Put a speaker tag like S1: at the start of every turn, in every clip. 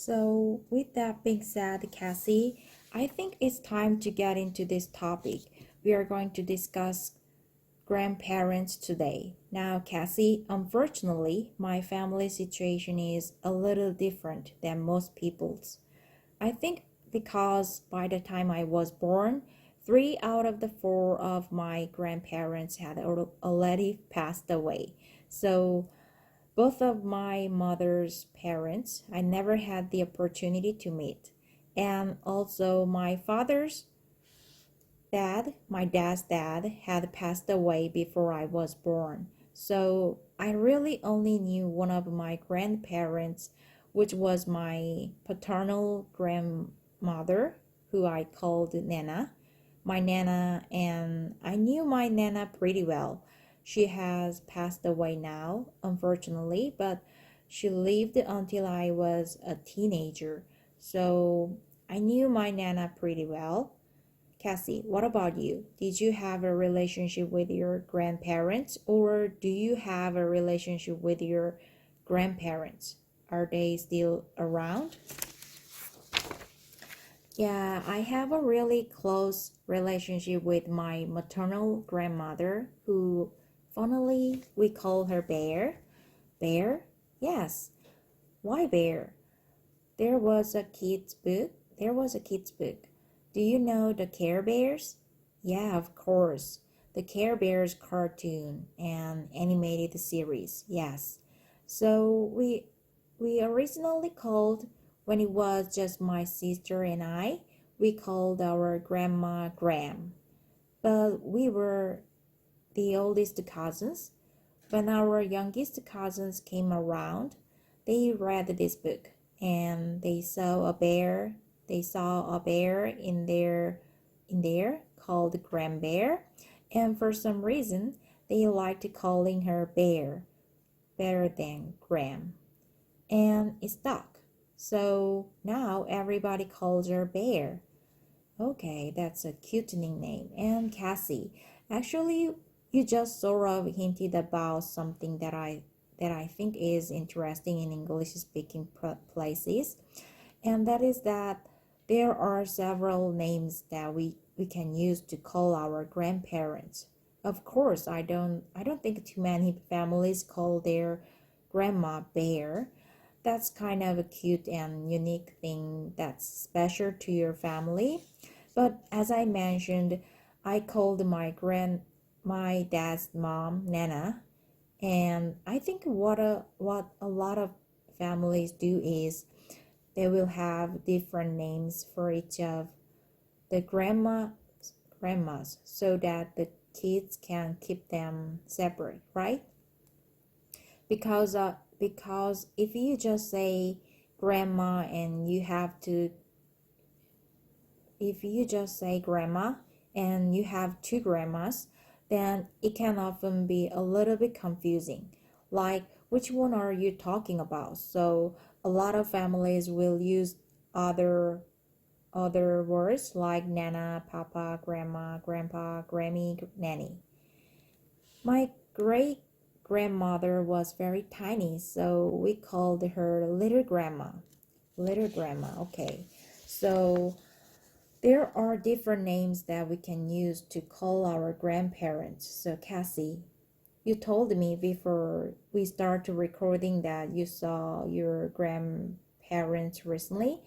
S1: So, with that being said, Cassie, I think it's time to get into this topic. We are going to discuss grandparents today. Now, Cassie, unfortunately, my family situation is a little different than most people's. I think because by the time I was born, three out of the four of my grandparents had already passed away. So, both of my mother's parents, I never had the opportunity to meet. And also, my father's dad, my dad's dad, had passed away before I was born. So I really only knew one of my grandparents, which was my paternal grandmother, who I called Nana. My Nana, and I knew my Nana pretty well. She has passed away now, unfortunately, but she lived until I was a teenager. So I knew my Nana pretty well. Cassie, what about you? Did you have a relationship with your grandparents, or do you have a relationship with your grandparents? Are they still around? Yeah, I have a really close relationship with my maternal grandmother, who, funnily, we call her Bear. Bear? Yes. Why Bear? There was a kid's book. There was a kid's book. Do you know the Care Bears? Yeah, of course. The Care Bears cartoon and animated series. Yes. So we originally called, when it was just my sister and I, we called our grandma Gram. But we were the oldest cousins. When our youngest cousins came around, they read this book and they saw a bear in there called Gram Bear, and for some reason they liked calling her Bear better than Gram, and it stuck. So now everybody calls her Bear. Okay, that's a cute nickname. And Cassie, actually, you just sort of hinted about something that I think is interesting in English speaking places, and that is that there are several names that we can use to call our grandparents. Of course, I don't think too many families call their grandma Bear. That's kind of a cute and unique thing that's special to your family. But as I mentioned, I called my dad's mom Nana, and I think what a lot of families do is they will have different names for each of the grandmas so that the kids can keep them separate, right? Because if you just say grandma and you have to if you just say grandma and you have two grandmas, then it can often be a little bit confusing. Like, which one are you talking about? So, a lot of families will use other other words like nana, papa, grandma, grandpa, grammy, nanny. My great grandmother was very tiny, so we called her little grandma. Little grandma, okay. So there are different names that we can use to call our grandparents. So, Cassie, you told me before we started recording that you saw your grandparents recently.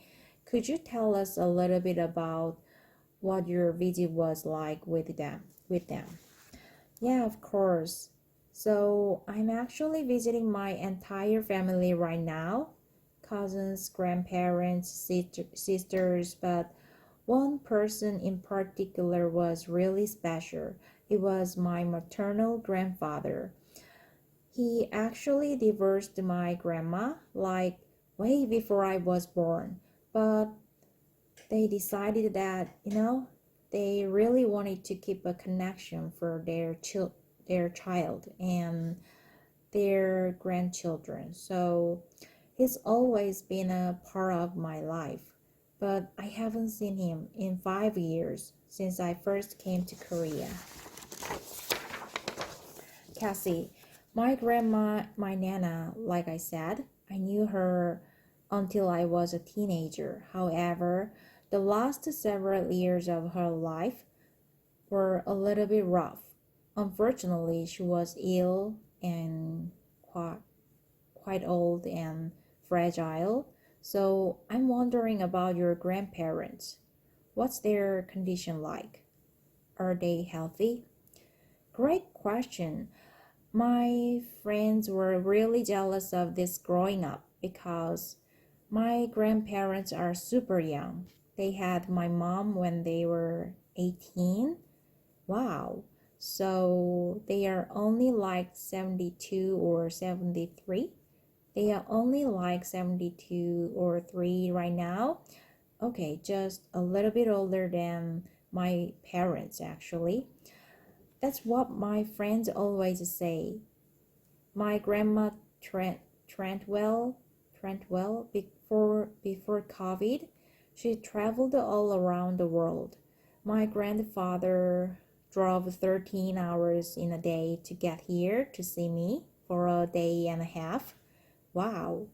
S1: Could you tell us a little bit about what your visit was like with them? Yeah, of course. So, I'm actually visiting my entire family right now. Cousins, grandparents, sisters, but one person in particular was really special. It was my maternal grandfather. He actually divorced my grandma like way before I was born, but they decided that, they really wanted to keep a connection for their child and their grandchildren. So he's always been a part of my life, but I haven't seen him in 5 years since I first came to Korea. Cassie, my grandma, my Nana, like I said, I knew her until I was a teenager. However, the last several years of her life were a little bit rough. Unfortunately, she was ill and quite old and fragile. So I'm wondering about your grandparents. What's their condition like? Are they healthy? Great question. My friends were really jealous of this growing up because my grandparents are super young. They had my mom when they were 18. Wow. So they are only like 72 or 73. They are only like 72 or 3 right now. Okay, just a little bit older than my parents actually. That's what my friends always say. My grandma Trentwell before COVID, she traveled all around the world. My grandfather drove 13 hours in a day to get here to see me for a day and a half. Wow,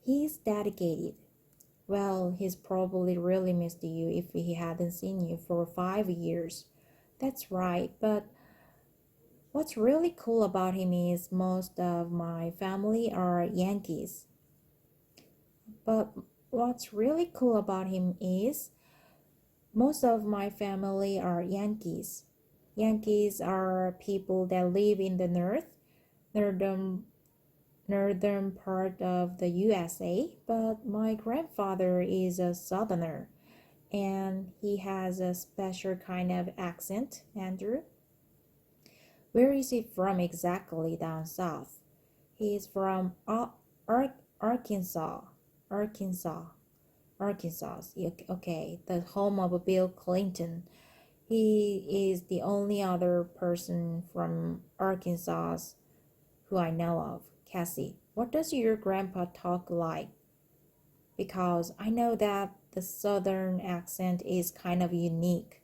S1: he's dedicated. Well, he's probably really missed you if he hadn't seen you for 5 years. That's right, but what's really cool about him is most of my family are Yankees. But what's really cool about him is most of my family are Yankees. Yankees are people that live in the northern part of the USA, but my grandfather is a southerner and he has a special kind of accent, Andrew. Where is he from exactly down south? He's from Arkansas. Arkansas. Okay, the home of Bill Clinton. He is the only other person from Arkansas who I know of. Cassie, what does your grandpa talk like? Because I know that the southern accent is kind of unique.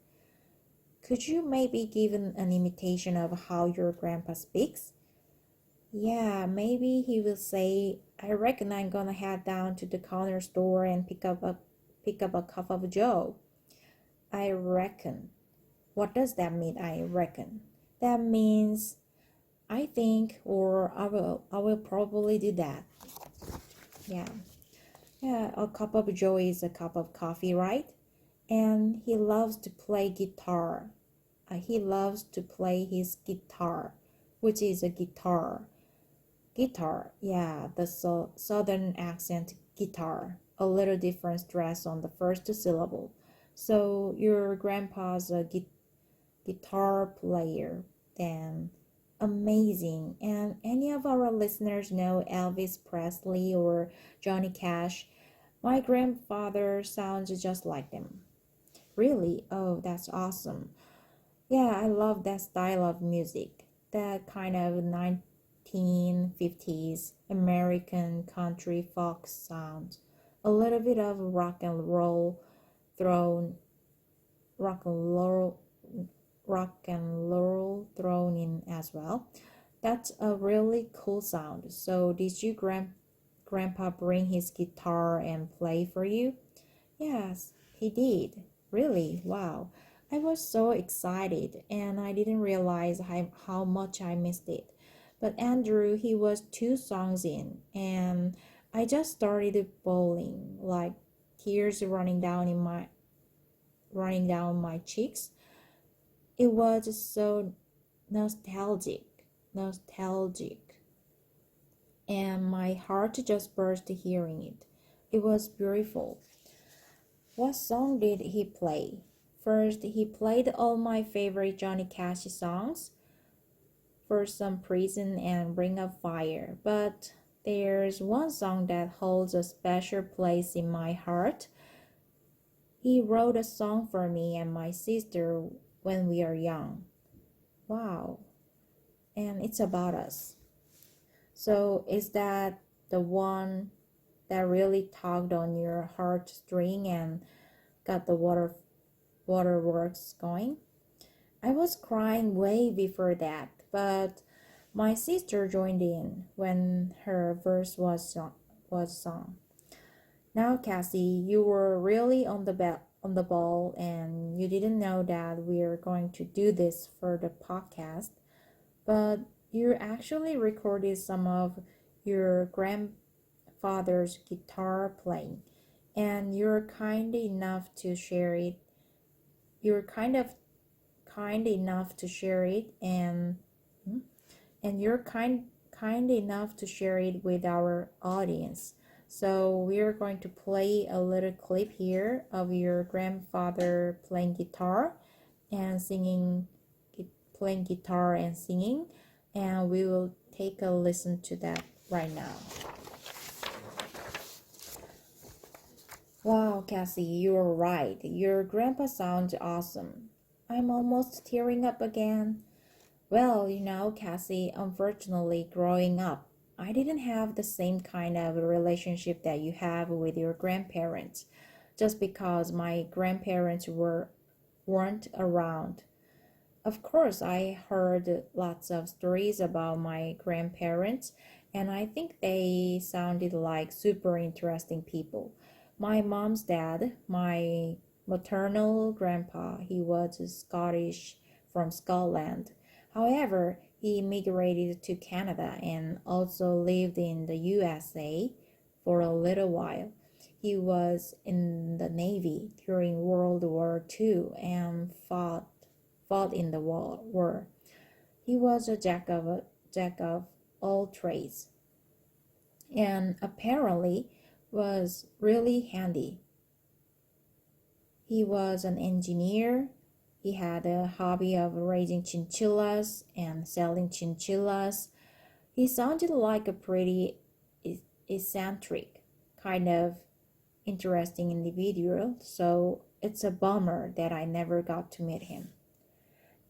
S1: Could you maybe give an imitation of how your grandpa speaks? Yeah, maybe he will say, I reckon I'm gonna head down to the corner store and pick up a cup of Joe. I reckon. What does that mean, I reckon? That means I think or I will probably do that. Yeah. Yeah, a cup of Joe is a cup of coffee, right? And he loves to play guitar. He loves to play his guitar, which is a guitar. Guitar, yeah, the southern accent guitar. A little different stress on the first syllable. So your grandpa's a guitar player, then amazing. And any of our listeners know Elvis Presley or Johnny Cash? My grandfather sounds just like them. Really? Oh, that's awesome. Yeah, I love that style of music. That kind of 1950s American country folk sound. A little bit of thrown rock and roll thrown in as well. That's a really cool sound. So did you grandpa bring his guitar and play for you? Yes, he did. Really? Wow. I was so excited and I didn't realize how much I missed it. But Andrew, he was 2 songs in and I just started bawling, like tears running down my cheeks. It was so nostalgic. And my heart just burst hearing it. It was beautiful. What song did he play? First, he played all my favorite Johnny Cash songs, For Some Prison and Ring of Fire. But there's one song that holds a special place in my heart. He wrote a song for me and my sister when we are young. Wow. And it's about us. So is that the one that really tugged on your heartstring and got the waterworks going? I was crying way before that, but my sister joined in when her verse was sung. Now, Cassie, you were really on the ball, and you didn't know that we're going to do this for the podcast, but you actually recorded some of your grandfather's guitar playing, and you're kind enough to share it. You're kind enough to share it, and you're kind enough to share it with our audience. So we're going to play a little clip here of your grandfather playing guitar and playing guitar and singing, and we will take a listen to that right now. Wow, Cassie, you're right. Your grandpa sounds awesome. I'm almost tearing up again. Well, Cassie, unfortunately, growing up, I didn't have the same kind of relationship that you have with your grandparents, just because my grandparents weren't around. Of course, I heard lots of stories about my grandparents, and I think they sounded like super interesting people. My mom's dad, my maternal grandpa, he was Scottish from Scotland. However, he migrated to Canada and also lived in the USA for a little while. He was in the Navy during World War II and fought in the war. He was a jack of all trades, and apparently was really handy. He was an engineer. He had a hobby of raising chinchillas and selling chinchillas. He sounded like a pretty eccentric, kind of interesting individual, so it's a bummer that I never got to meet him.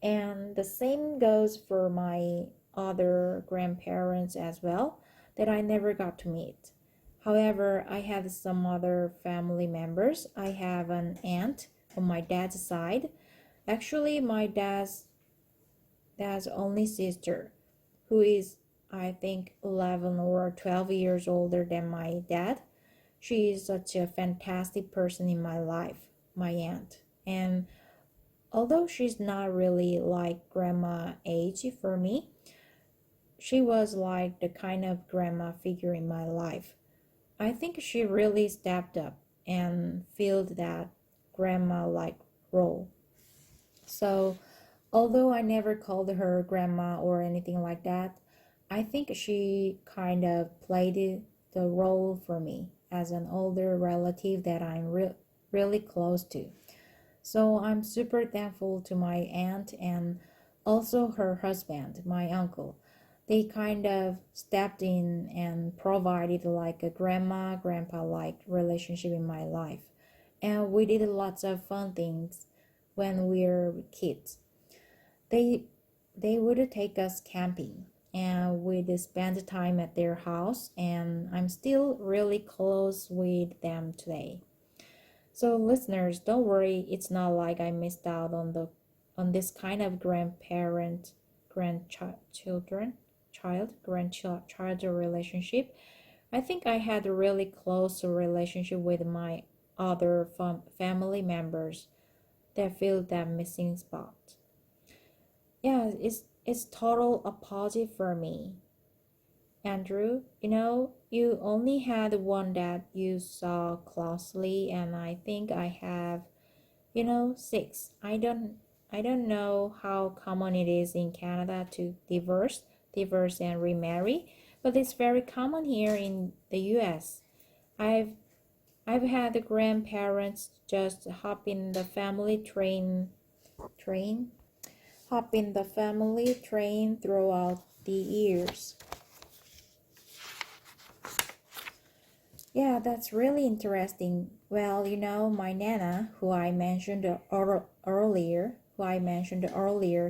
S1: And the same goes for my other grandparents as well, that I never got to meet. However, I have some other family members. I have an aunt on my dad's side. Actually, my dad's only sister, who is, I think, 11 or 12 years older than my dad. She is such a fantastic person in my life, my aunt. And although she's not really like grandma age for me, she was like the kind of grandma figure in my life. I think she really stepped up and filled that grandma-like role. So, although I never called her grandma or anything like that, I think she kind of played the role for me as an older relative that I'm really close to. So I'm super thankful to my aunt and also her husband, my uncle. They kind of stepped in and provided like a grandpa like relationship in my life. And we did lots of fun things when we were kids. They would take us camping and we'd spend time at their house, and I'm still really close with them today. So listeners, don't worry, it's not like I missed out on this kind of grandchild relationship. I think I had a really close relationship with my other family members that filled that missing spot. Yeah, it's total opposite for me. Andrew, you only had one that you saw closely, and I think I have, six. I don't know how common it is in Canada to divorce and remarry, but it's very common here in the US. I've had the grandparents just hop in the family train throughout the years. Yeah, that's really interesting. Well, my Nana, who I mentioned earlier,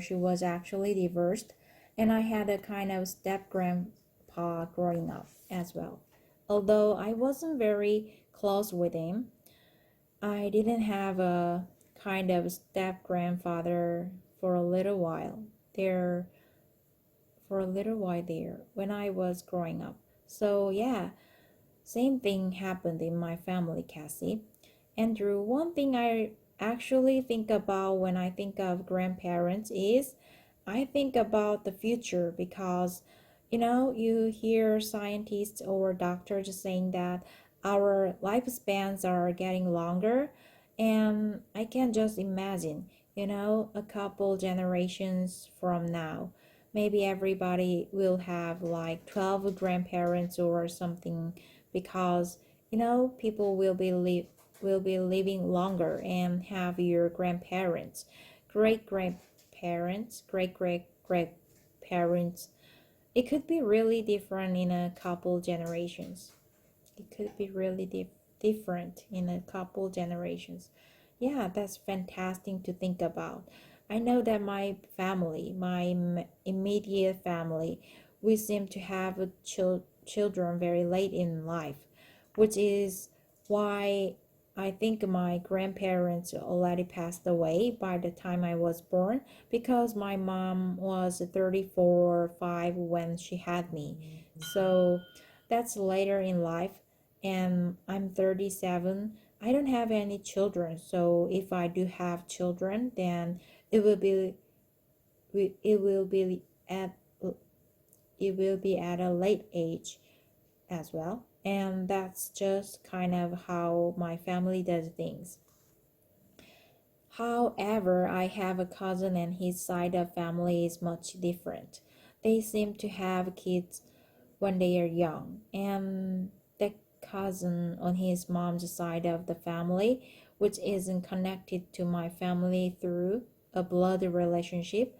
S1: she was actually divorced, and I had a kind of step grandpa growing up as well. Although I wasn't very close with him, I didn't have a kind of step grandfather for a little while there, when I was growing up. So yeah, Same thing happened in my family, Cassie. Andrew, one thing I actually think about when I think of grandparents is I think about the future because you hear scientists or doctors saying that our lifespans are getting longer, and I can just imagine, a couple generations from now, maybe everybody will have like 12 grandparents or something because people will be living longer and have your grandparents, great grandparents, great grandparents. It could be really different in a couple generations. It could be really different in a couple generations. Yeah, that's fantastic to think about. I know that my family, my immediate family, we seem to have children very late in life, which is why I think my grandparents already passed away by the time I was born because my mom was 34 or 5 when she had me. So that's later in life, and I'm 37. I don't have any children, so if I do have children, then it will be it will be at it will be at a late age as well. And that's just kind of how my family does things. However, I have a cousin and his side of family is much different. They seem to have kids when they are young, and the cousin on his mom's side of the family, which isn't connected to my family through a blood relationship,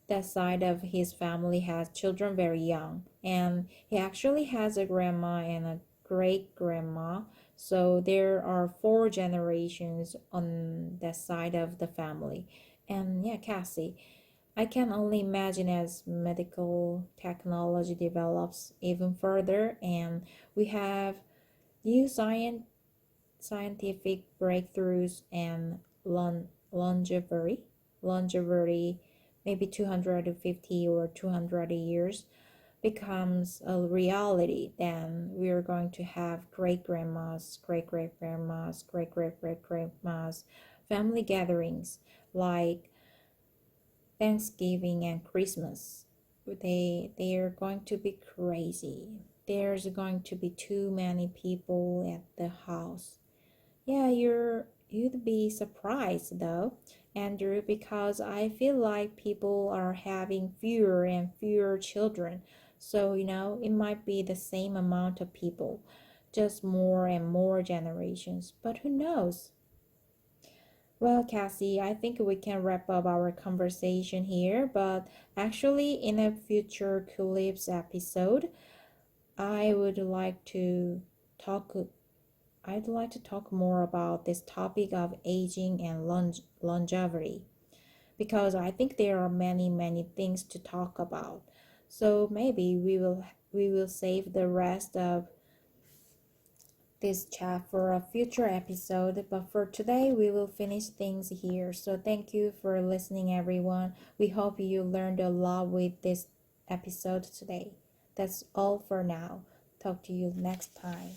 S1: that side of his family has children very young, and he actually has a grandma and a great grandma. So there are 4 generations on that side of the family. And yeah, Cassie, I can only imagine as medical technology develops even further and we have new scientific breakthroughs and longevity, maybe 250 or 200 years becomes a reality, then we're going to have great grandmas, great grandmas, great grandmas, family gatherings like Thanksgiving and Christmas. They are going to be crazy. There's going to be too many people at the house. Yeah, you'd be surprised though, Andrew, because I feel like people are having fewer and fewer children. So, it might be the same amount of people, just more and more generations. But who knows? Well, Cassie, I think we can wrap up our conversation here, but actually, in a future Culips episode, I would like to talk I'd like to talk more about this topic of aging and longevity because I think there are many things to talk about. So maybe we will save the rest of this chat for a future episode, but for today we will finish things here. So thank you for listening, everyone. We hope you learned a lot with this episode today. That's all for now. Talk to you next time.